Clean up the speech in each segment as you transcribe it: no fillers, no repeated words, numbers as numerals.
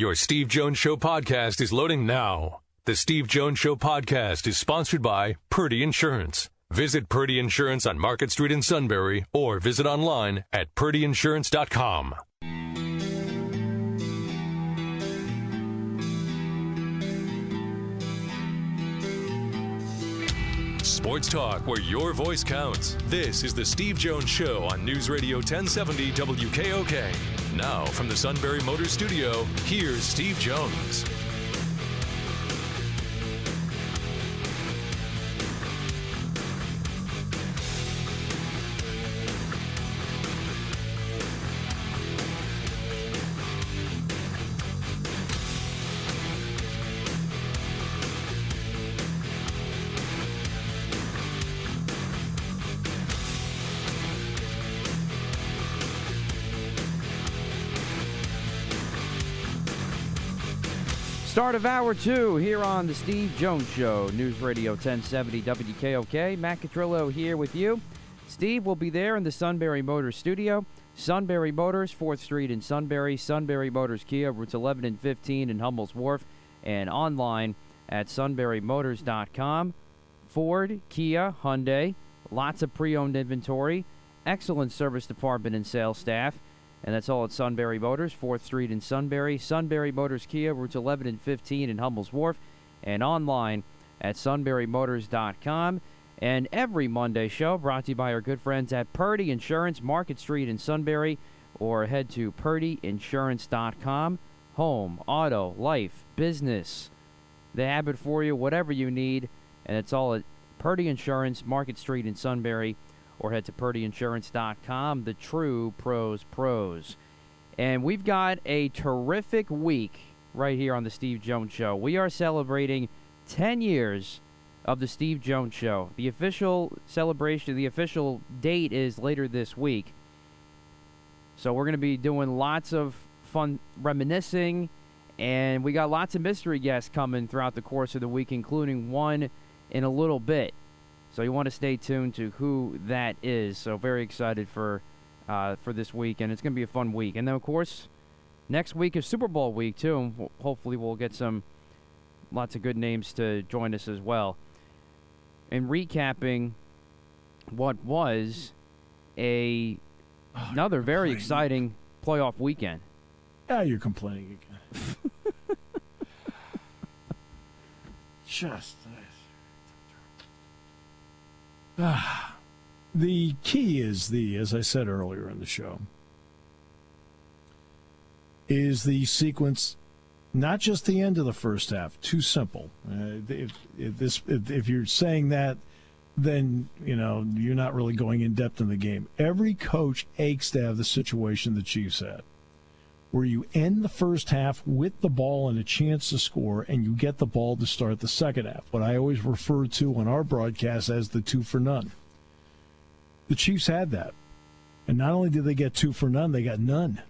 Your Steve Jones Show podcast is loading now. The Steve Jones Show podcast is sponsored by Purdy Insurance. Visit Purdy Insurance on Market Street in Sunbury or visit online at purdyinsurance.com. Sports talk where your voice counts. This is the Steve Jones Show on News Radio 1070 WKOK. Now from the Sunbury Motors Studio, here's Steve Jones. Start of Hour 2 here on the Steve Jones Show, News Radio 1070 WKOK. Matt Catrillo here with you. Steve will be there in the Sunbury Motors studio. Sunbury Motors, 4th Street in Sunbury. Sunbury Motors Kia, routes 11 and 15 in Hummel's Wharf. And online at sunburymotors.com. Ford, Kia, Hyundai, lots of pre-owned inventory, excellent service department and sales staff. And that's all at Sunbury Motors, 4th Street in Sunbury. Sunbury Motors Kia, routes 11 and 15 in Hummel's Wharf. And online at sunburymotors.com. And every Monday show brought to you by our good friends at Purdy Insurance, Market Street in Sunbury. Or head to purdyinsurance.com. Home, auto, life, business. They have it for you, whatever you need. And it's all at Purdy Insurance, Market Street in Sunbury. Or head to purdyinsurance.com, the true pros. And we've got a terrific week right here on the Steve Jones Show. We are celebrating 10 years of the Steve Jones Show. The official celebration, the official date is later this week. So we're going to be doing lots of fun reminiscing, and we got lots of mystery guests coming throughout the course of the week, including one in a little bit. So you want to stay tuned to who that is. So very excited for this week, and it's going to be a fun week. And then, of course, next week is Super Bowl week, too. And hopefully we'll get lots of good names to join us as well. And recapping what was another very exciting playoff weekend. Yeah, you're complaining again. Just... the key is as I said earlier in the show, is the sequence, not just the end of the first half. Too simple. If you're saying that, then you're not really going in depth in the game. Every coach aches to have the situation the Chiefs had, where you end the first half with the ball and a chance to score, and you get the ball to start the second half. What I always refer to on our broadcast as the 2 for none. The Chiefs had that. And not only did they get 2 for none, they got none.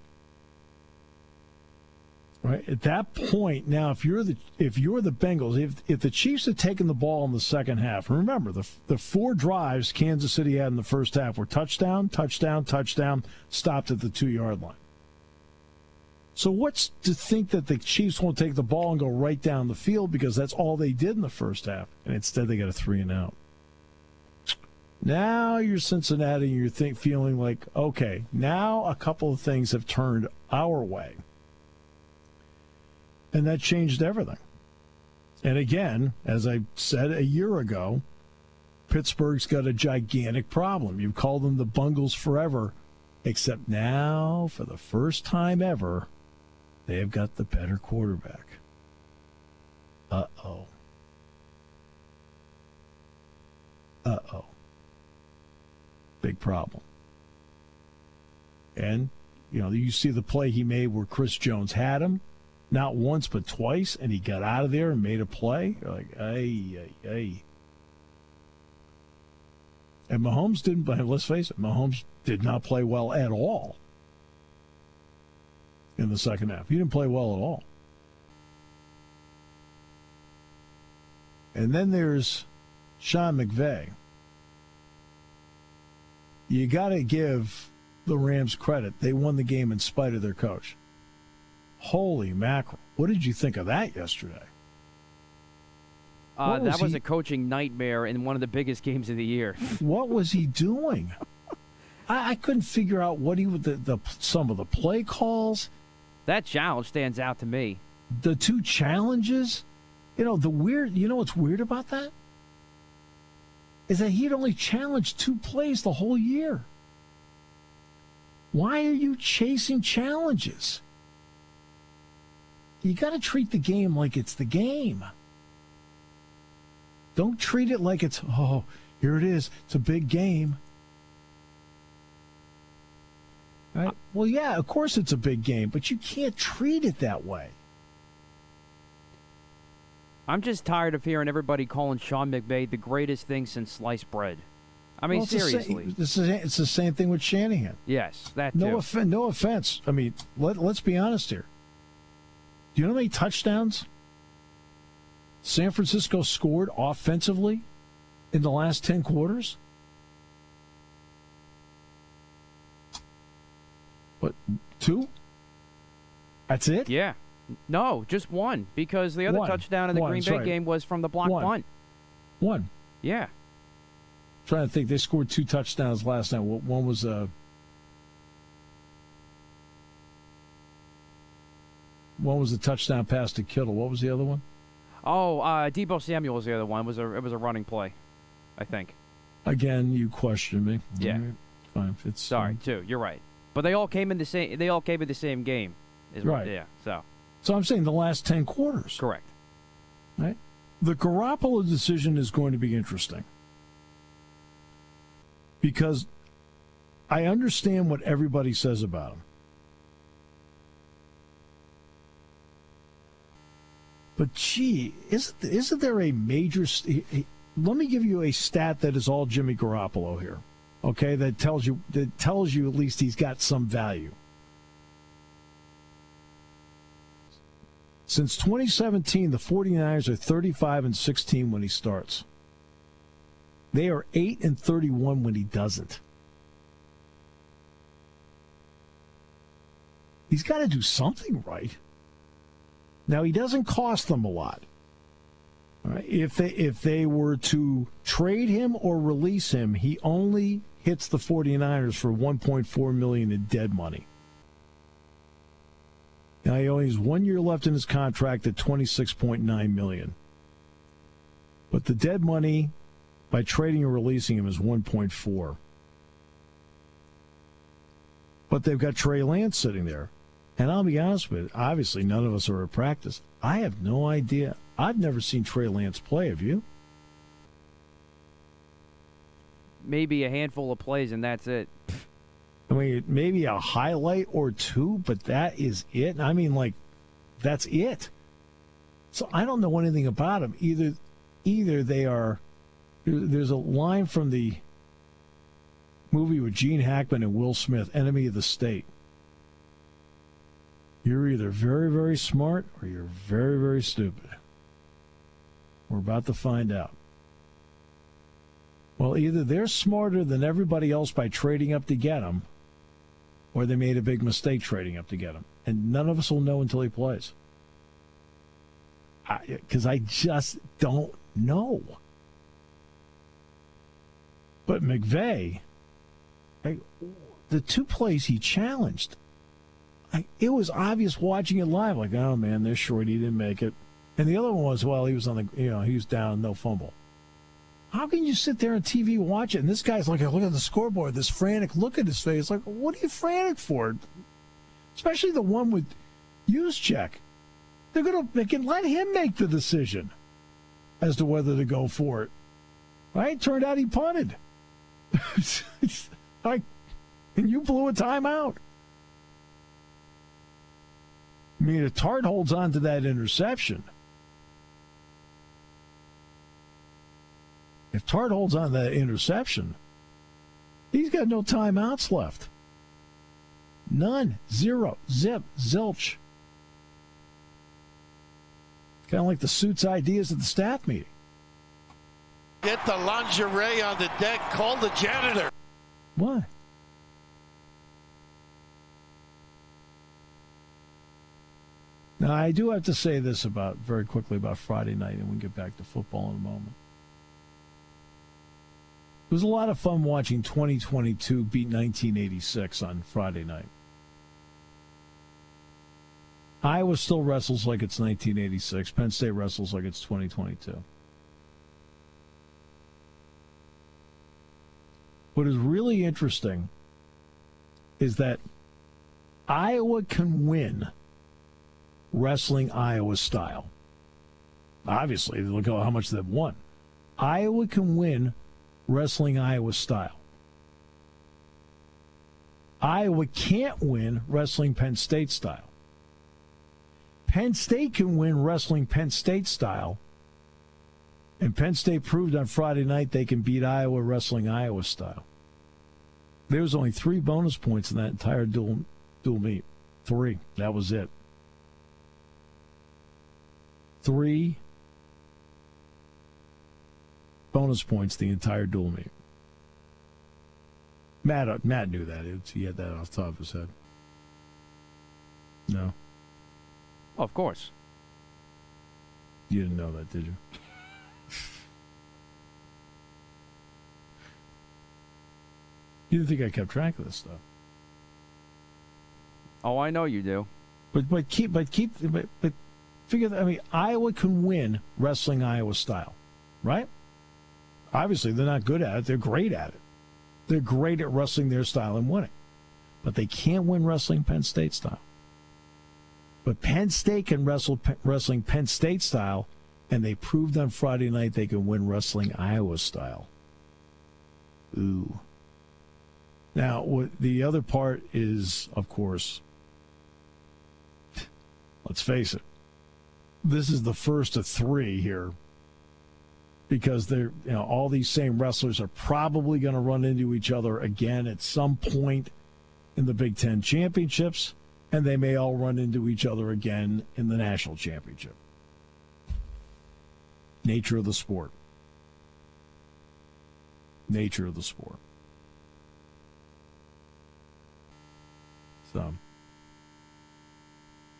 Right? At that point, now if you're the Bengals, if the Chiefs had taken the ball in the second half, remember the 4 drives Kansas City had in the first half were touchdown, touchdown, touchdown, stopped at the 2-yard line. So what's to think that the Chiefs won't take the ball and go right down the field because that's all they did in the first half, and instead they got a 3-and-out. Now you're Cincinnati and you're feeling like, okay, now a couple of things have turned our way. And that changed everything. And again, as I said a year ago, Pittsburgh's got a gigantic problem. You've called them the Bungles forever, except now, for the first time ever, they have got the better quarterback. Uh-oh. Big problem. And, you see the play he made where Chris Jones had him, not once but twice, and he got out of there and made a play. You're like, ay. And Mahomes didn't, let's face it, Mahomes did not play well at all in the second half. He didn't play well at all. And then there's Sean McVay. You got to give the Rams credit. They won the game in spite of their coach. Holy mackerel. What did you think of that yesterday? That was a coaching nightmare in one of the biggest games of the year. What was he doing? I couldn't figure out what he would, some of the play calls. That challenge stands out to me. The two challenges. You know what's weird about that? Is that he'd only challenged 2 plays the whole year. Why are you chasing challenges? You got to treat the game like it's the game. Don't treat it like it's, oh, here it is. It's a big game. Right? Well, yeah, of course it's a big game, but you can't treat it that way. I'm just tired of hearing everybody calling Sean McVay the greatest thing since sliced bread. I mean, seriously. It's the same thing with Shanahan. Yes, that too. No offense. I mean, let's be honest here. Do you know how many touchdowns San Francisco scored offensively in the last 10 quarters? What, 2? That's it? Yeah. No, just 1, because the other touchdown in the Green Bay game was from the block punt. 1. Yeah. Trying to think. They scored 2 touchdowns last night. One was a touchdown pass to Kittle. What was the other one? Oh, Deebo Samuel was the other one. It was a running play, I think. Again, you question me. Yeah. Fine. Sorry, 2. You're right. But they all came in the same. They all came in the same game. Right. Yeah. So I'm saying the last 10 quarters. Correct. Right. The Garoppolo decision is going to be interesting because I understand what everybody says about him. But gee, isn't there a major? Let me give you a stat that is all Jimmy Garoppolo here. Okay, that tells you at least he's got some value. Since 2017, the 49ers are 35-16 when he starts. They are 8-31 when he doesn't. He's got to do something right. Now, he doesn't cost them a lot. All right? If they were to trade him or release him, he only hits the 49ers for $1.4 million in dead money. Now, he only has 1 year left in his contract at $26.9 million. But the dead money, by trading or releasing him, is $1.4. But they've got Trey Lance sitting there. And I'll be honest with you, obviously none of us are at practice. I have no idea. I've never seen Trey Lance play. Have you? Maybe a handful of plays, and that's it. I mean, maybe a highlight or 2, but that is it. I mean, that's it. So I don't know anything about him. Either they are. There's a line from the movie with Gene Hackman and Will Smith, Enemy of the State. You're either very, very smart or you're very, very stupid. We're about to find out. Well, either they're smarter than everybody else by trading up to get him, or they made a big mistake trading up to get him. And none of us will know until he plays. Because I just don't know. But McVay, the 2 plays he challenged, it was obvious watching it live. Like, oh man, they're short. He didn't make it. And the other one was, well, he was he was down, no fumble. How can you sit there on TV and watch it? And this guy's like, look at the scoreboard, this frantic look at his face. Like, what are you frantic for? Especially the one with Juszczyk. They can let him make the decision as to whether to go for it. Right? Turned out he punted. And you blew a timeout. I mean, if Tart holds on to that interception, he's got no timeouts left. None. 0. Zip. Zilch. Kind of like the suits ideas at the staff meeting. Get the lingerie on the deck. Call the janitor. Now, I do have to say this very quickly about Friday night, and we'll get back to football in a moment. It was a lot of fun watching 2022 beat 1986 on Friday night. Iowa still wrestles like it's 1986. Penn State wrestles like it's 2022. What is really interesting is that Iowa can win wrestling Iowa style. Obviously, look at how much they've won. Iowa can win wrestling Iowa style. Iowa can't win wrestling Penn State style. Penn State can win wrestling Penn State style, and Penn State proved on Friday night they can beat Iowa wrestling Iowa style. There was only 3 bonus points in that entire dual meet. 3. That was it. 3 bonus points the entire dual meet. Matt knew that. He had that off the top of his head. No. Oh, of course. You didn't know that, did you? You didn't think I kept track of this stuff. Oh, I know you do. But figure that, I mean, Iowa can win wrestling Iowa style, right? Obviously, they're not good at it. They're great at it. They're great at wrestling their style and winning. But they can't win wrestling Penn State style. But Penn State can wrestling Penn State style, and they proved on Friday night they can win wrestling Iowa style. Ooh. Now, the other part is, of course, let's face it, this is the first of 3 here, because they're, all these same wrestlers are probably going to run into each other again at some point in the Big Ten championships, and they may all run into each other again in the national championship. Nature of the sport. Nature of the sport. So,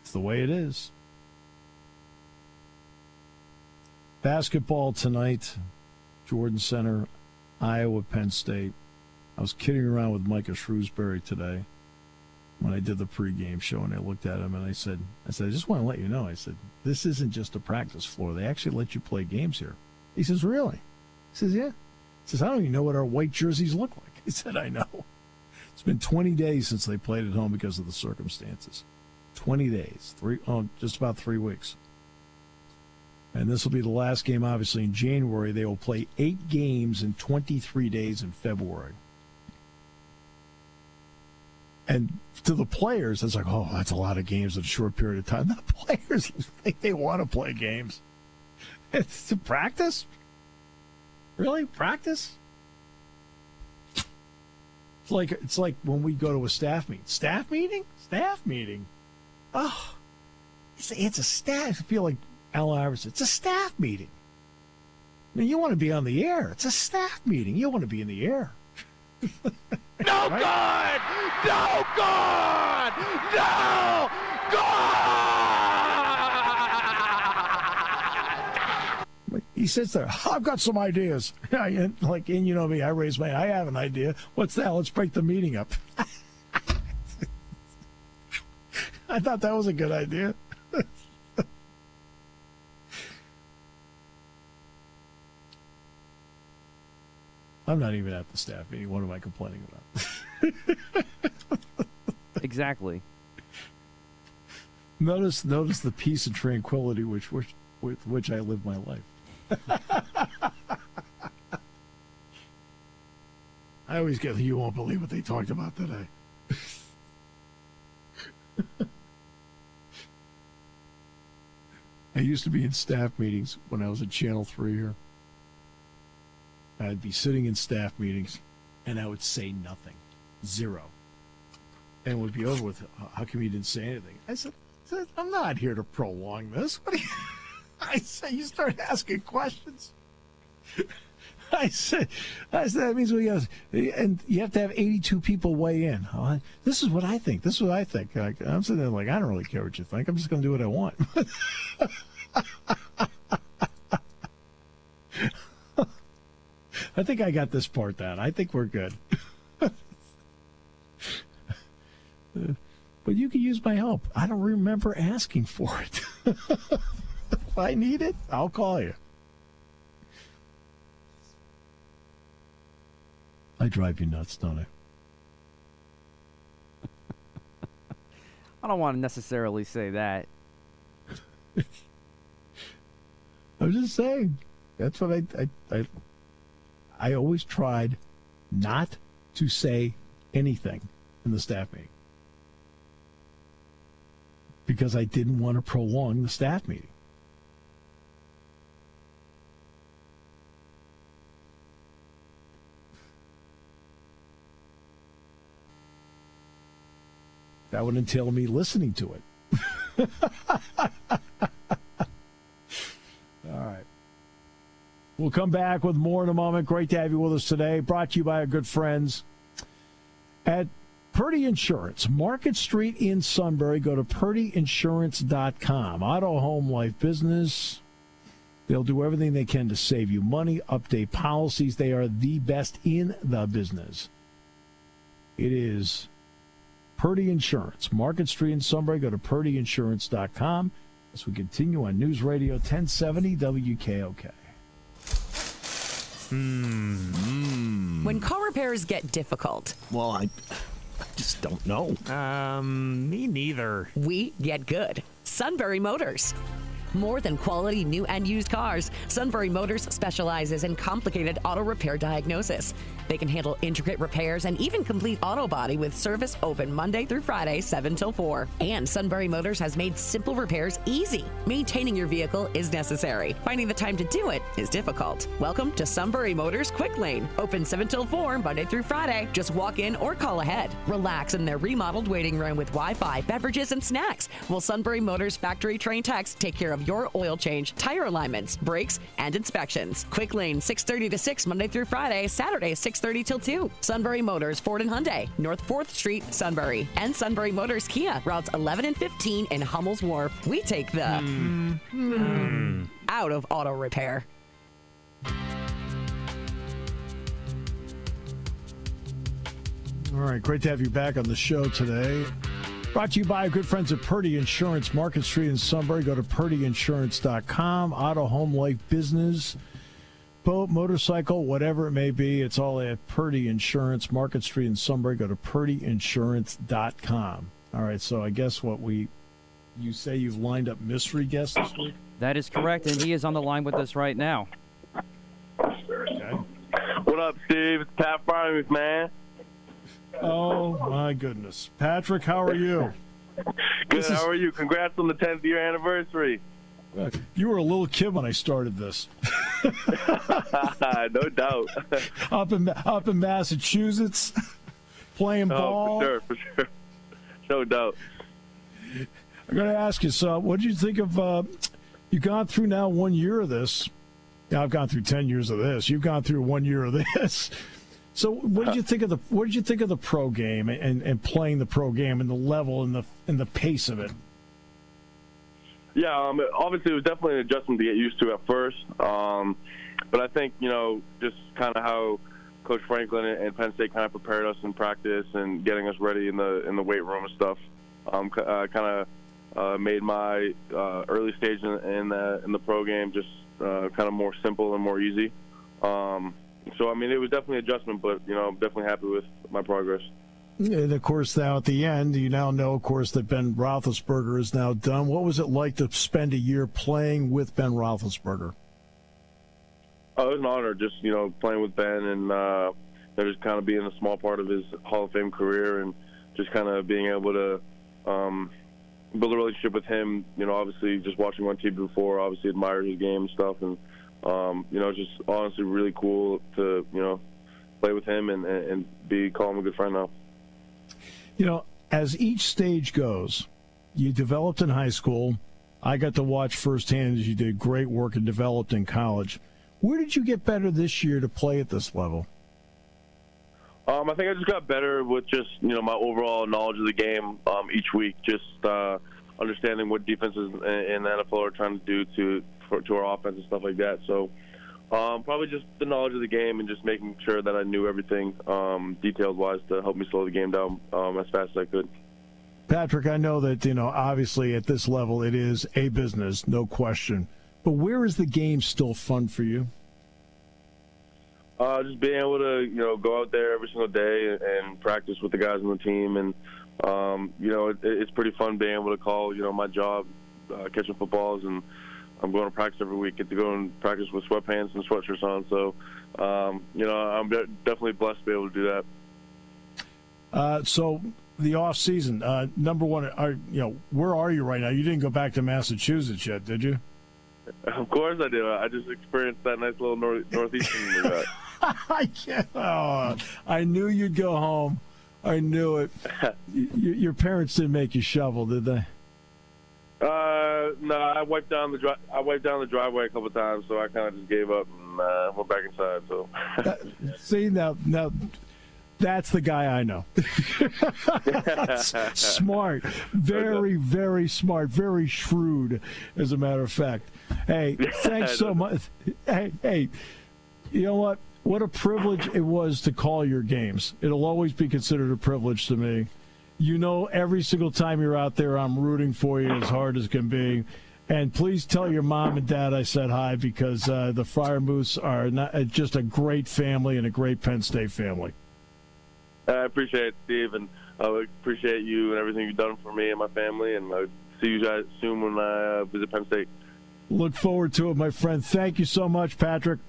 it's the way it is. Basketball tonight, Jordan Center, Iowa, Penn State. I was kidding around with Micah Shrewsbury today when I did the pregame show, and I looked at him and I said, I just want to let you know. I said, this isn't just a practice floor. They actually let you play games here. He says, really? He says, yeah. He says, I don't even know what our white jerseys look like. He said, I know. It's been 20 days since they played at home because of the circumstances. 20 days. Just about 3 weeks. And this will be the last game, obviously, in January. They will play 8 games in 23 days in February. And to the players, it's like, oh, that's a lot of games in a short period of time. The players think they want to play games. It's to practice? Really? Practice? It's like when we go to a staff meeting. Staff meeting? Staff meeting. Oh, it's a staff. I feel like Allen Iverson. It's a staff meeting. I mean, you want to be on the air. It's a staff meeting. You want to be in the air. No good! No good! No good! He sits there. I've got some ideas. Like, and you know me, I raise my hand. I have an idea. What's that? Let's break the meeting up. I thought that was a good idea. I'm not even at the staff meeting. What am I complaining about? Exactly. Notice the peace and tranquility with which I live my life. I always get, you won't believe what they talked about today. I used to be in staff meetings when I was at Channel 3 here. I'd be sitting in staff meetings, and I would say nothing. 0. And it would be over with, how come you didn't say anything? I said, I'm not here to prolong this. What do you... I say, you start asking questions. I said that means we have, and you have to have 82 people weigh in. This is what I think. This is what I think. I'm sitting there like, I don't really care what you think. I'm just going to do what I want. I think I got this part down. I think we're good. But you can use my help. I don't remember asking for it. If I need it, I'll call you. I drive you nuts, don't I? I don't want to necessarily say that. I'm just saying. That's what I always tried not to say anything in the staff meeting because I didn't want to prolong the staff meeting. That would entail me listening to it. All right. We'll come back with more in a moment. Great to have you with us today. Brought to you by our good friends at Purdy Insurance, Market Street in Sunbury. Go to purdyinsurance.com. Auto, home, life, business. They'll do everything they can to save you money, update policies. They are the best in the business. It is Purdy Insurance, Market Street in Sunbury. Go to purdyinsurance.com as we continue on News Radio 1070 WKOK. When car repairs get difficult, Well, I just don't know. Me neither. we get good. Sunbury Motors. More than quality new and used cars, Sunbury Motors specializes in complicated auto repair diagnosis. They can handle intricate repairs and even complete auto body with service open Monday through Friday, 7 till 4. And Sunbury Motors has made simple repairs easy. Maintaining your vehicle is necessary. Finding the time to do it is difficult. Welcome to Sunbury Motors Quick Lane. Open 7 till 4, Monday through Friday. Just walk in or call ahead. Relax in their remodeled waiting room with Wi-Fi, beverages, and snacks. While Sunbury Motors factory-trained techs take care of your oil change, tire alignments, brakes, and inspections. Quick Lane, 6:30 to 6, Monday through Friday, Saturday, 6:30 till 2. Sunbury Motors, Ford and Hyundai, North 4th Street, Sunbury. And Sunbury Motors Kia, routes 11 and 15 in Hummel's Wharf. We take the out of auto repair. All right, great to have you back on the show today. Brought to you by our good friends at Purdy Insurance, Market Street in Sunbury. Go to purdyinsurance.com. Auto, home, life, business, boat, motorcycle, whatever it may be, it's all at Purdy Insurance, Market Street in Sunbury. Go to purdyinsurance.com. All right, so I guess you say you've lined up mystery guests this week? That is correct, and he is on the line with us right now. Okay. What up, Steve? It's Pat Freiermuth, man. Oh, my goodness. Patrick, how are you? Good, how are you? Congrats on the 10th year anniversary. You were a little kid when I started this. No doubt. up in Massachusetts, playing ball. For sure. No doubt. I'm going to ask you, so what did you think of, you've gone through now 1 year of this. Now I've gone through 10 years of this. You've gone through 1 year of this. So what did you think of the pro game and playing the pro game and the level and the pace of it? Yeah, obviously it was definitely an adjustment to get used to at first. But I think, just kind of how Coach Franklin and Penn State kind of prepared us in practice and getting us ready in the weight room and stuff, kind of made my early stage in the pro game just kind of more simple and more easy. So, I mean, it was definitely an adjustment, but, I'm definitely happy with my progress. And, of course, now at the end, you now know, of course, that Ben Roethlisberger is now done. What was it like to spend a year playing with Ben Roethlisberger? Oh, it was an honor just, playing with Ben and just kind of being a small part of his Hall of Fame career and just kind of being able to build a relationship with him, obviously just watching him on TV before, obviously admired his game and stuff. And, just honestly really cool to, play with him and call him a good friend now. As each stage goes, you developed in high school. I got to watch firsthand as you did great work and developed in college. Where did you get better this year to play at this level? I think I just got better with just, my overall knowledge of the game each week, just understanding what defenses in the NFL are trying to do to our offense and stuff like that. So probably just the knowledge of the game and just making sure that I knew everything detailed-wise to help me slow the game down as fast as I could. Patrick, I know that, obviously at this level it is a business, no question. But where is the game still fun for you? Just being able to, go out there every single day and practice with the guys on the team. And, it's pretty fun being able to call, my job, catching footballs. And I'm going to practice every week. Get to go and practice with sweatpants and sweatshirts on. So, I'm definitely blessed to be able to do that. So the off season, number one, where are you right now? You didn't go back to Massachusetts yet, did you? Of course I did. I just experienced that nice little northeastern we got. I can't. Oh, I knew you'd go home. I knew it. Your parents didn't make you shovel, did they? No. I wiped down the driveway a couple of times, so I kind of just gave up and went back inside. So. See now. That's the guy I know. Smart. Very, very smart. Very shrewd, as a matter of fact. Hey, thanks so much. Hey, you know what? What a privilege it was to call your games. It'll always be considered a privilege to me. Every single time you're out there, I'm rooting for you as hard as can be. And please tell your mom and dad I said hi, because the Freiermuths are just a great family and a great Penn State family. I appreciate it, Steve, and I appreciate you and everything you've done for me and my family, and I'll see you guys soon when I visit Penn State. Look forward to it, my friend. Thank you so much, Patrick.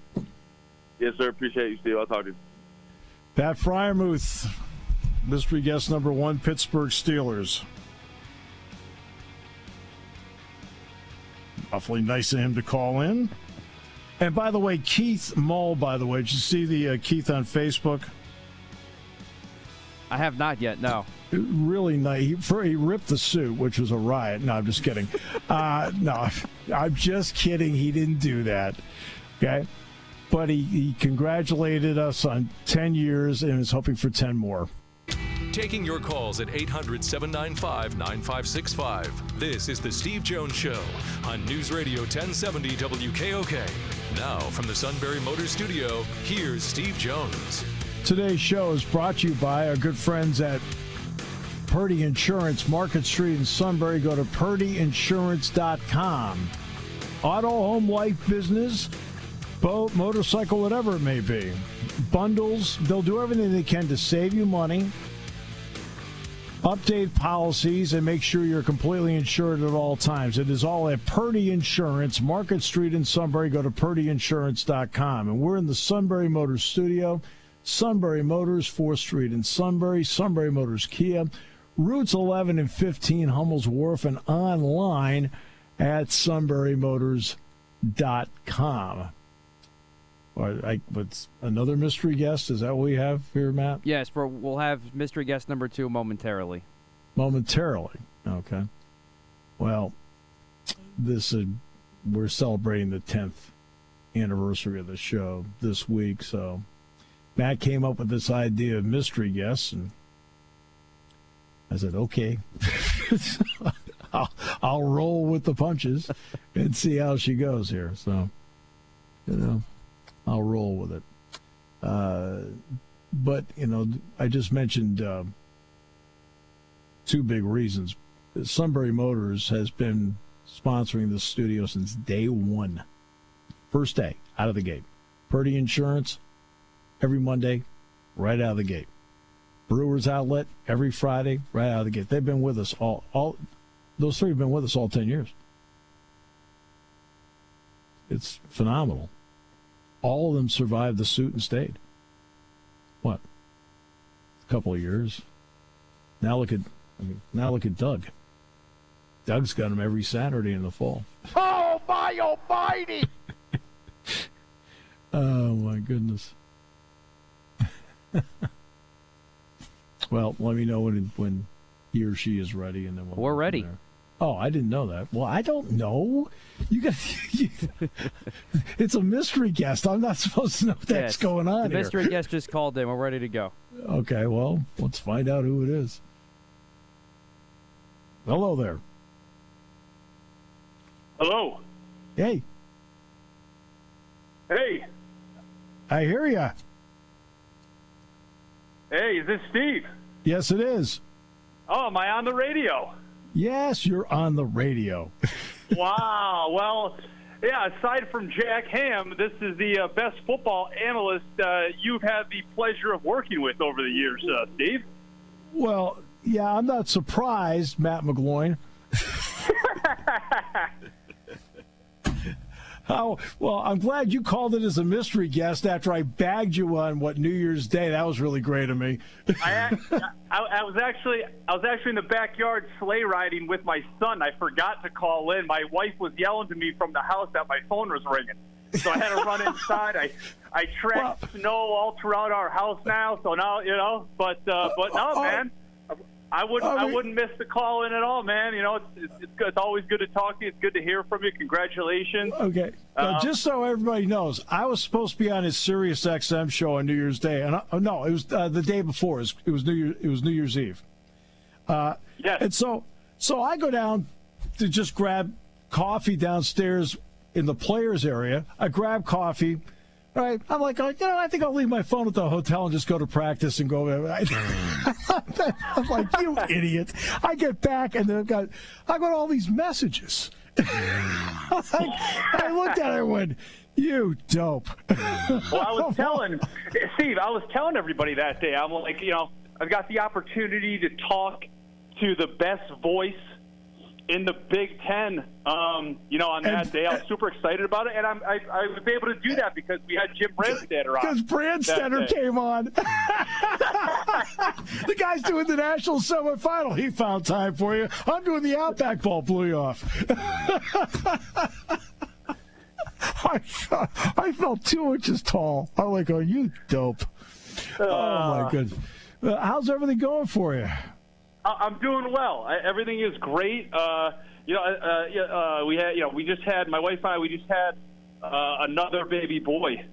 Yes, sir. Appreciate you, Steve. I'll talk to you. Pat Freiermuth, mystery guest number one, Pittsburgh Steelers. Awfully nice of him to call in. And by the way, Keith Mull, did you see the Keith on Facebook? I have not yet, no. Really nice. He ripped the suit, which was a riot. No, I'm just kidding. No, I'm just kidding. He didn't do that. Okay? But he congratulated us on 10 years and is hoping for 10 more. Taking your calls at 800-795-9565. This is The Steve Jones Show on News Radio 1070 WKOK. Now, from the Sunbury Motors Studio, here's Steve Jones. Today's show is brought to you by our good friends at Purdy Insurance, Market Street in Sunbury. Go to purdyinsurance.com. Auto, home, life, business, boat, motorcycle, whatever it may be. Bundles, they'll do everything they can to save you money, update policies, and make sure you're completely insured at all times. It is all at Purdy Insurance, Market Street in Sunbury. Go to purdyinsurance.com. And we're in the Sunbury Motors Studio. Sunbury Motors, 4th Street in Sunbury. Sunbury Motors Kia, routes 11 and 15, Hummel's Wharf, and online at sunburymotors.com. All right, what's another mystery guest? Is that what we have here, Matt? Yes, we'll have mystery guest number 2 momentarily. Momentarily, okay. Well, we're celebrating the 10th anniversary of the show this week, so Matt came up with this idea of mystery guests, and I said, okay, I'll roll with the punches and see how she goes here. So, I'll roll with it. But, I just mentioned 2 big reasons. Sunbury Motors has been sponsoring this studio since day one. First day, out of the gate. Purdy Insurance, every Monday, right out of the gate. Brewers Outlet, every Friday, right out of the gate. They've been with us all those 3 have been with us all 10 years. It's phenomenal. All of them survived the suit and stayed. What? A couple of years. Now look at Doug. Doug's got them every Saturday in the fall. Oh, my almighty! Oh, my goodness. Well, let me know when he or she is ready, and then we're ready. Oh, I didn't know that. Well, I don't know. It's a mystery guest. I'm not supposed to know what that's going on here. The mystery here. guest just called in. We're ready to go. Okay, well, let's find out who it is. Hello there. Hello. Hey. Hey. I hear ya. Hey, is this Steve? Yes, it is. Oh, am I on the radio? Yes, you're on the radio. Wow. Well, yeah, aside from Jack Ham, this is the best football analyst you've had the pleasure of working with over the years, Steve. Well, yeah, I'm not surprised, Matt McGloin. Well, I'm glad you called it as a mystery guest after I bagged you on New Year's Day. That was really great of me. I was actually in the backyard sleigh riding with my son. I forgot to call in. My wife was yelling to me from the house that my phone was ringing, so I had to run inside. I tracked snow all throughout our house now, so now but no, man. I wouldn't miss the call in at all, man. It's always good to talk to you. It's good to hear from you. Congratulations. Okay. Just so everybody knows, I was supposed to be on his Sirius XM show on New Year's Day, and no, it was the day before. It was New Year's Eve. Yes. And so I go down to just grab coffee downstairs in the players area. I grab coffee. Right, I'm like, I think I'll leave my phone at the hotel and just go to practice and go. I'm like, you idiot! I get back and then I got all these messages. I looked at it and went, "You dope." Well, I was telling everybody that day. I'm like, I've got the opportunity to talk to the best voice in the Big Ten, on that day. I was super excited about it, and I was able to do that because we had Jim Brandstetter on. Because Brandstetter came on. The guy's doing the national semifinal. He found time for you. I'm doing the Outback Bowl. Blew you off. I felt 2 inches tall. I'm like, oh, you dope. Oh, my goodness. How's everything going for you? I'm doing well. Everything is great. We just had, my wife and I, another baby boy,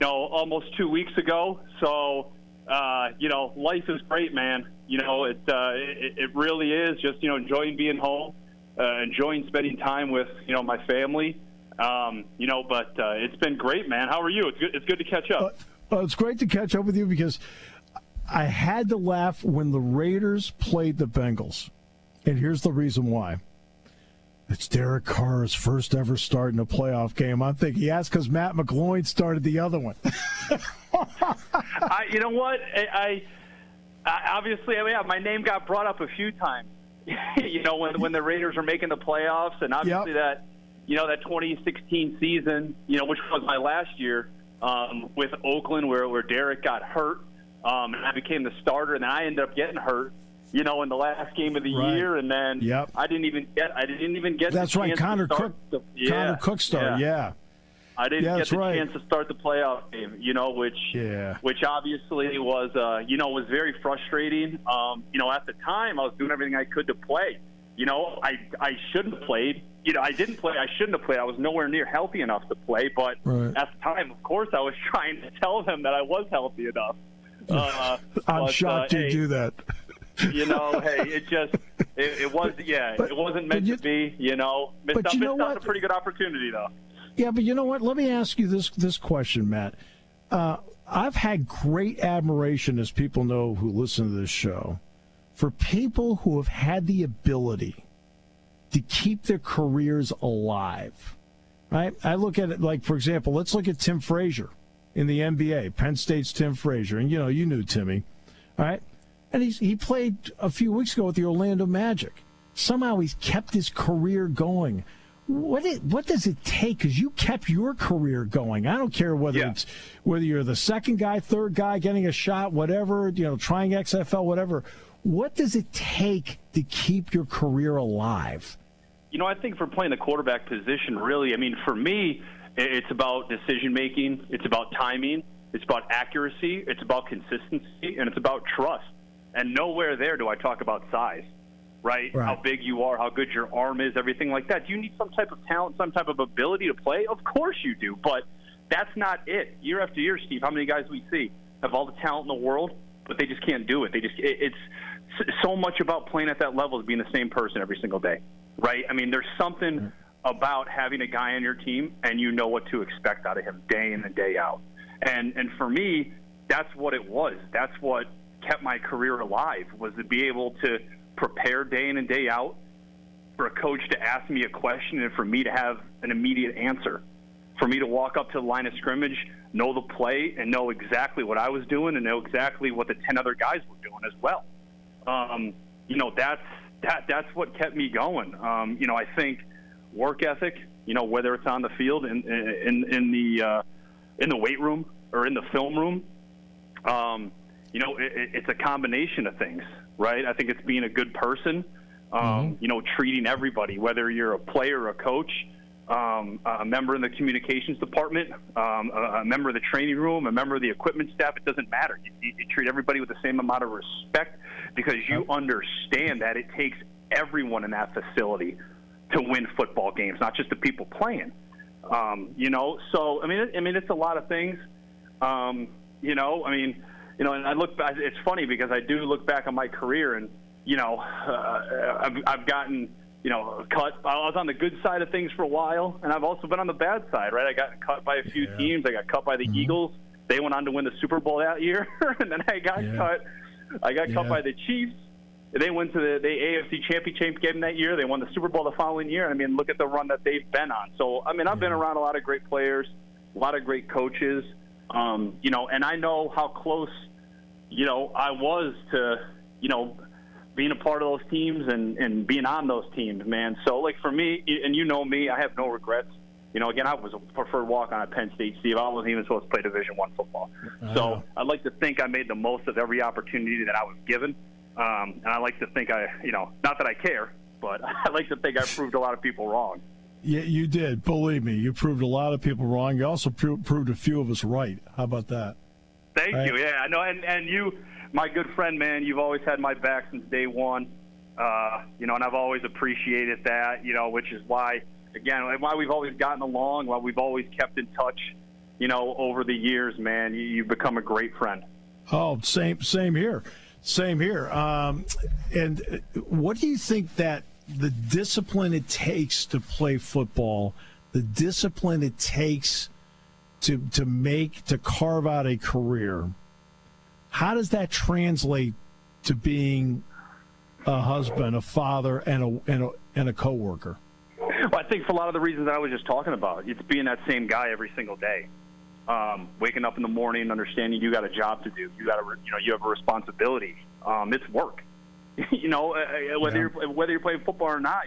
almost 2 weeks ago. So, life is great, man. It really is just, enjoying being home, enjoying spending time with, my family. But it's been great, man. How are you? It's good to catch up. It's great to catch up with you because I had to laugh when the Raiders played the Bengals. And here's the reason why. It's Derek Carr's first ever start in a playoff game. I'm thinking, yes, because Matt McGloin started the other one. You know what? I obviously, my name got brought up a few times. When the Raiders were making the playoffs, and obviously that 2016 season, which was my last year with Oakland, where Derek got hurt. And I became the starter, and then I ended up getting hurt, in the last game of the year, and then I didn't even get. That's right, Connor Cook. Connor Cook started. Yeah. I didn't get the chance to start the playoff game, which obviously was, was very frustrating. At the time, I was doing everything I could to play. I shouldn't have played. I didn't play. I shouldn't have played. I was nowhere near healthy enough to play. But at the time, of course, I was trying to tell them that I was healthy enough. I'm shocked you do that. It wasn't meant to be. Missed out on a pretty good opportunity, though. Yeah, but you know what? Let me ask you this question, Matt. I've had great admiration, as people know who listen to this show, for people who have had the ability to keep their careers alive. Right? I look at it like, for example, let's look at Tim Frazier in the NBA, Penn State's Tim Frazier, and you knew Timmy, all right? And he played a few weeks ago with the Orlando Magic. Somehow he's kept his career going. What does it take? Because you kept your career going. I don't care whether you're the second guy, third guy, getting a shot, whatever, trying XFL, whatever. What does it take to keep your career alive? I think for playing the quarterback position, really, for me, it's about decision-making. It's about timing. It's about accuracy. It's about consistency. And it's about trust. And nowhere there do I talk about size. right? How big you are, how good your arm is, everything like that. Do you need some type of talent, some type of ability to play? Of course you do, but that's not it. Year after year, Steve, how many guys we see have all the talent in the world, but they just can't do it. It's so much about playing at that level as being the same person every single day, right? I mean, there's something about having a guy on your team and you know what to expect out of him day in and day out. And for me, that's what it was. That's what kept my career alive, was to be able to prepare day in and day out, for a coach to ask me a question and for me to have an immediate answer, for me to walk up to the line of scrimmage, know the play, and know exactly what I was doing and know exactly what the 10 other guys were doing as well. That's what kept me going. I think work ethic, whether it's on the field, in the weight room or in the film room, it's a combination of things, right? I think it's being a good person, treating everybody, whether you're a player or a coach, a member in the communications department, a member of the training room, a member of the equipment staff. It doesn't matter. You treat everybody with the same amount of respect because you understand that it takes everyone in that facility to win football games, not just the people playing. So it's a lot of things. And I look back. It's funny because I do look back on my career, and I've gotten cut. I was on the good side of things for a while, and I've also been on the bad side, right? I got cut by a few teams. I got cut by the Eagles. They went on to win the Super Bowl that year, and then I got cut. I got cut by the Chiefs. They went to the AFC Championship Game that year. They won the Super Bowl the following year. Look at the run that they've been on. So, I've been around a lot of great players, a lot of great coaches, and I know how close, I was to, being a part of those teams and being on those teams, man. So, like, for me, and me, I have no regrets. Again, I was a preferred walk-on at Penn State, Steve. I wasn't even supposed to play Division I football. So I'd like to think I made the most of every opportunity that I was given. And I like to think not that I care, but I like to think I proved a lot of people wrong. Yeah, you did. Believe me, you proved a lot of people wrong. You also proved a few of us right. How about that? Thank you. Yeah, I know. And you, my good friend, man, you've always had my back since day one. And I've always appreciated that, which is why we've always gotten along, why we've always kept in touch, over the years, man. You've become a great friend. Oh, same here. Same here. And what do you think that the discipline it takes to play football, the discipline it takes to carve out a career, how does that translate to being a husband, a father, and a coworker? Well, I think for a lot of the reasons that I was just talking about, it's being that same guy every single day. Waking up in the morning, understanding you got a job to do, you have a responsibility. It's work. Whether you're playing football or not,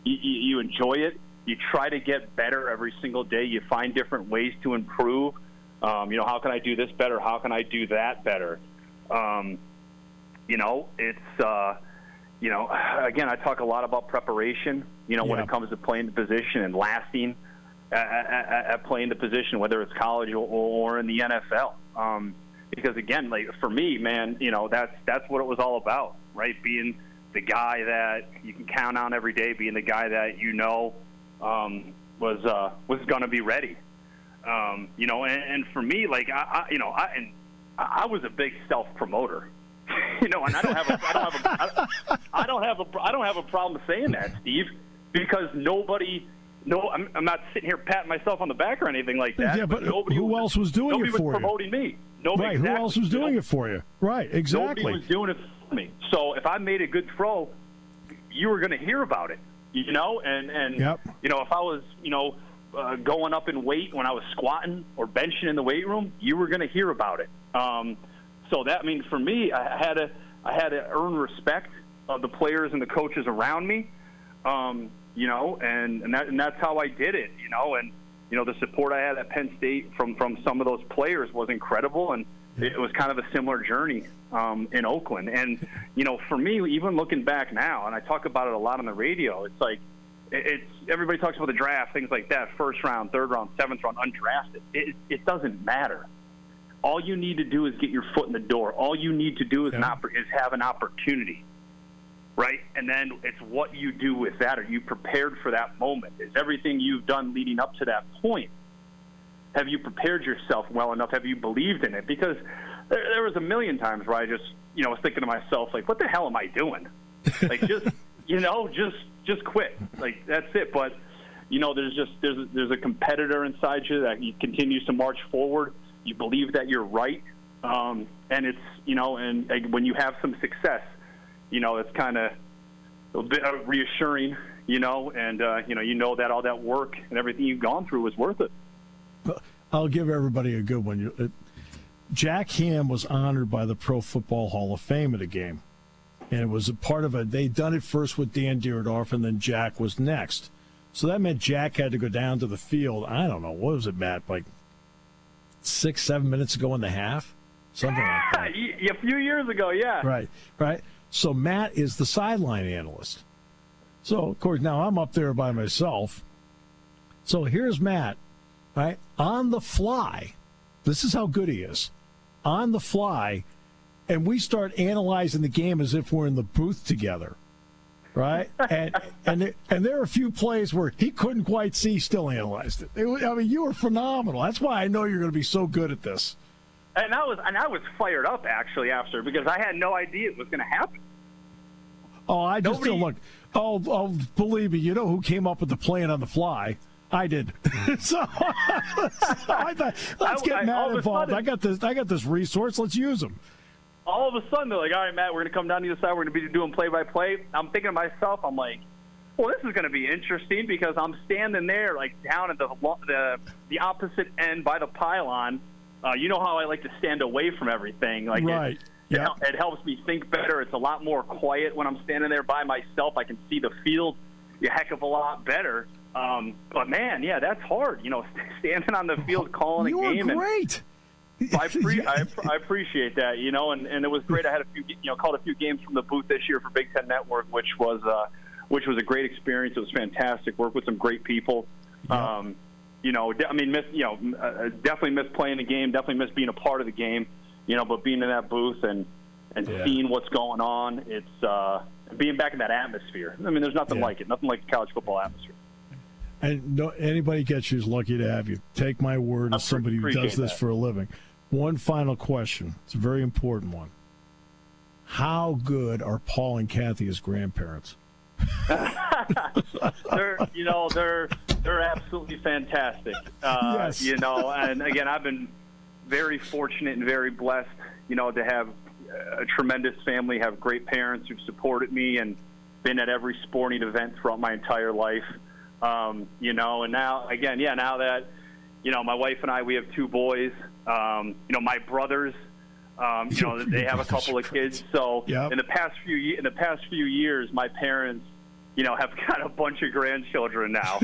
you enjoy it. You try to get better every single day. You find different ways to improve. How can I do this better? How can I do that better? Again, I talk a lot about preparation. When it comes to playing the position and lasting at playing the position, whether it's college or in the NFL. Because again, like for me, man, that's what it was all about, right? Being the guy that you can count on every day, being the guy that was going to be ready. And for me, like I was a big self promoter. And I don't have a problem saying that, Steve, because I'm not sitting here patting myself on the back or anything like that. Yeah, but who else was doing it for you? Nobody was promoting me. Right, exactly. Who else was doing it for you? Right, exactly. Nobody was doing it for me. So if I made a good throw, you were going to hear about it, and yep. If I was, going up in weight when I was squatting or benching in the weight room, you were going to hear about it. So that means for me, I had to earn respect of the players and the coaches around me, and that's how I did it, and the support I had at Penn State from some of those players was incredible, and it was kind of a similar journey in Oakland. And for me, even looking back now, and I talk about it a lot on the radio, it's like everybody talks about the draft, things like that, first round, third round, seventh round, undrafted. It doesn't matter. All you need to do is get your foot in the door. All you need to do is have an opportunity. right? And then it's what you do with that. Are you prepared for that moment? Is everything you've done leading up to that point, have you prepared yourself well enough? Have you believed in it? Because there was a million times where I just, was thinking to myself, like, what the hell am I doing? Like, just quit. Like, that's it. But, there's a competitor inside you that continues to march forward. You believe that you're right. And it's, and when you have some success, it's kind of a bit reassuring, and, you know that all that work and everything you've gone through was worth it. I'll give everybody a good one. Jack Ham was honored by the Pro Football Hall of Fame at a game. And it was a part of they'd done it first with Dan Dierdorf, and then Jack was next. So that meant Jack had to go down to the field. I don't know, what was it, Matt, like 6-7 minutes ago in the half? Something like that. A few years ago, yeah. Right. So Matt is the sideline analyst. So, of course, now I'm up there by myself. So here's Matt, right, on the fly. This is how good he is. On the fly, and we start analyzing the game as if we're in the booth together, right? And there are a few plays where he couldn't quite see, still analyzed it. You were phenomenal. That's why I know you're going to be so good at this. And I was fired up, actually, after, because I had no idea it was going to happen. Oh, I just don't look. Oh, believe me, you know who came up with the plan on the fly? I did. so I thought, let's get Matt involved. I got this resource. Let's use them. All of a sudden, they're like, all right, Matt, we're going to come down to the side. We're going to be doing play-by-play. I'm thinking to myself, I'm like, well, this is going to be interesting because I'm standing there, like, down at the opposite end by the pylon. You know how I like to stand away from everything. Like, right. It helps me think better. It's a lot more quiet when I'm standing there by myself. I can see the field a heck of a lot better. But, man, yeah, that's hard. Standing on the field calling a game. You were great. I appreciate that, and it was great. I had called a few games from the booth this year for Big Ten Network, which was a great experience. It was fantastic. Worked with some great people. Yep. Definitely miss playing the game. Definitely miss being a part of the game. But being in that booth and seeing what's going on, it's being back in that atmosphere. I mean, there's nothing like it. Nothing like the college football atmosphere. And anybody gets you is lucky to have you. Take my word as somebody who does this for a living. One final question. It's a very important one. How good are Paul and Kathy as grandparents? They're absolutely fantastic. Yes. And again, I've been very fortunate and very blessed, to have a tremendous family, have great parents who've supported me and been at every sporting event throughout my entire life. And now, again, now that, my wife and I, we have two boys, my brothers, they have a couple of kids. So yep. in the past few years, my parents, have got a bunch of grandchildren now.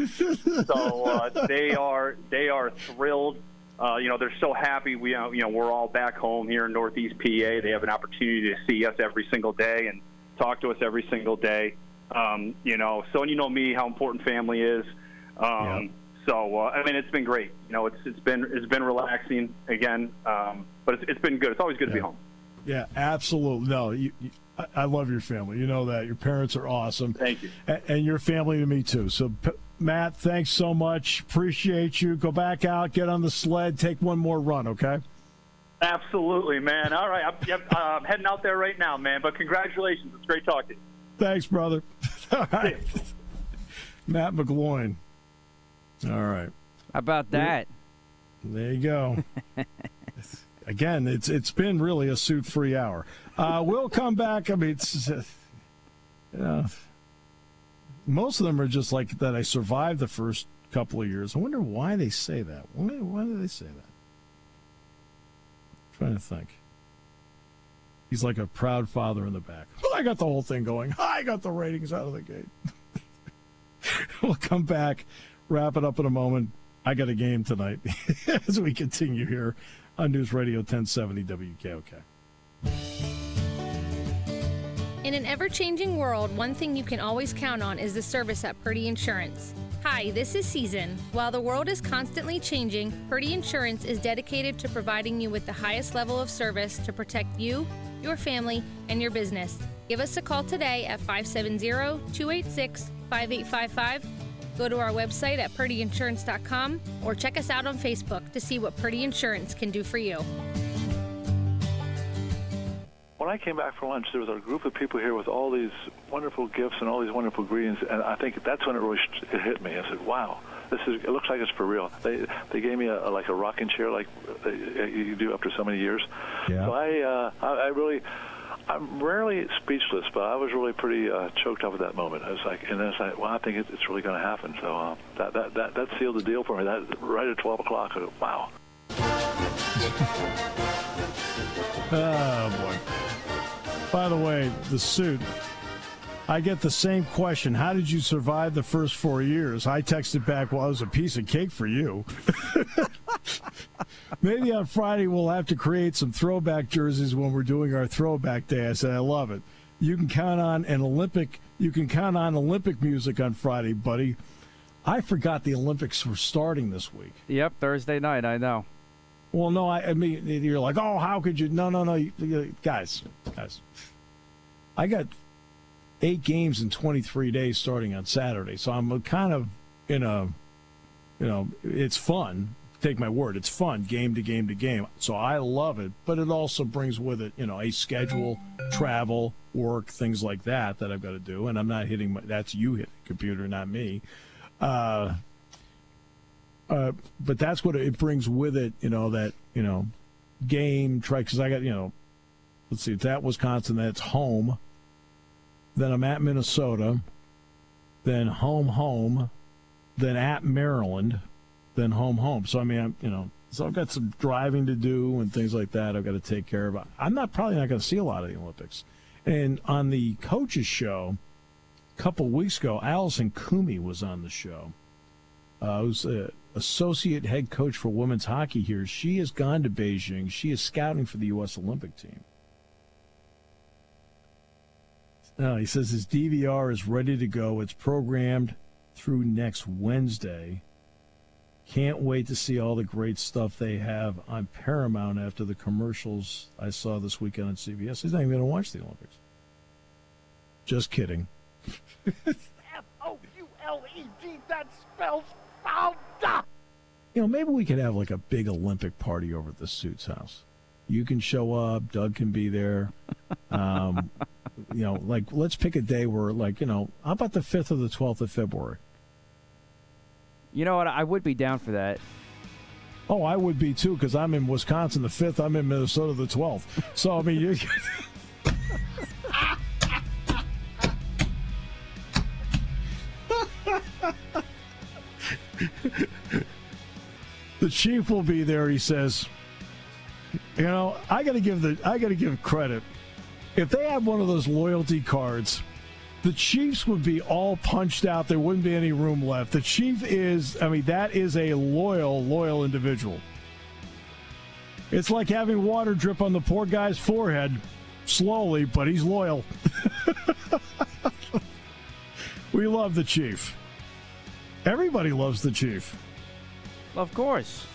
So they are thrilled. They're so happy. We're all back home here in Northeast PA. They have an opportunity to see us every single day and talk to us every single day. So you know me, how important family is. Yep. So it's been great. It's been relaxing again, but it's been good. It's always good to be home. Yeah, absolutely. No, I love your family. You know that. Your parents are awesome. Thank you. And your family to me too. So Matt, thanks so much. Appreciate you. Go back out, get on the sled, take one more run. Okay. Absolutely, man. All right, I'm heading out there right now, man. But congratulations. It's great talking to you. Thanks, brother. All right. Matt McGloin. All right. How about that? There you go. Again, it's been really a suit-free hour. We'll come back. I mean, most of them are just like that. I survived the first couple of years. I wonder why they say that. Why do they say that? I'm trying to think. He's like a proud father in the back. Well, I got the whole thing going. I got the ratings out of the gate. We'll come back, wrap it up in a moment. I got a game tonight as we continue here on News Radio 1070 WKOK. In an ever-changing world, one thing you can always count on is the service at Purdy Insurance. Hi, this is Season. While the world is constantly changing, Purdy Insurance is dedicated to providing you with the highest level of service to protect you, your family, and your business. Give us a call today at 570-286-5855. Go to our website at purdyinsurance.com or check us out on Facebook to see what Purdy Insurance can do for you. When I came back for lunch, there was a group of people here with all these wonderful gifts and all these wonderful greetings, and I think that's when it hit me. I said, "Wow, it looks like it's for real." They gave me a rocking chair like you do after so many years. Yeah. So I'm rarely speechless, but I was really pretty choked up at that moment. I was like, well, I think it's really going to happen. So that sealed the deal for me. That right at 12 o'clock. I go, wow. Oh boy. By the way, the suit. I get the same question. How did you survive the first 4 years? I texted back, well, it was a piece of cake for you. Maybe on Friday we'll have to create some throwback jerseys when we're doing our throwback day. I said, I love it. You can count on Olympic music on Friday, buddy. I forgot the Olympics were starting this week. Yep, Thursday night, I know. Well, no, I mean, you're like, oh, how could you? No. Guys. I got 8 games in 23 days starting on Saturday. So I'm kind of it's fun. Take my word, it's fun, game to game to game. So I love it, but it also brings with it, a schedule, travel, work, things like that I've got to do. And I'm not that's you hitting the computer, not me. But that's what it brings with it, game, try, because I got, let's see, it's at Wisconsin, that's home. Then I'm at Minnesota, then home, then at Maryland, then home. So, I mean, so I've got some driving to do and things like that I've got to take care of. I'm probably not going to see a lot of the Olympics. And on the coaches show, a couple weeks ago, Allison Coomey was on the show. Who's associate head coach for women's hockey here. She has gone to Beijing. She is scouting for the U.S. Olympic team. He says his DVR is ready to go. It's programmed through next Wednesday. Can't wait to see all the great stuff they have on Paramount after the commercials I saw this weekend on CBS. He's not even going to watch the Olympics. Just kidding. F-O-U-L-E-D, that spells Fauda. Maybe we could have like a big Olympic party over at the Suits house. You can show up. Doug can be there. Let's pick a day where, how about the 5th or the 12th of February? You know what? I would be down for that. Oh, I would be too, because I'm in Wisconsin the 5th. I'm in Minnesota the 12th. So, I mean, you. The chief will be there. He says, I got to give credit. If they had one of those loyalty cards, the Chiefs would be all punched out. There wouldn't be any room left. The chief that is a loyal individual. It's like having water drip on the poor guy's forehead, slowly, but he's loyal. We love the chief. Everybody loves the chief. Of course.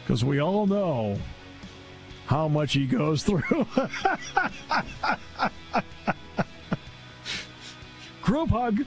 Because we all know how much he goes through. Group hug.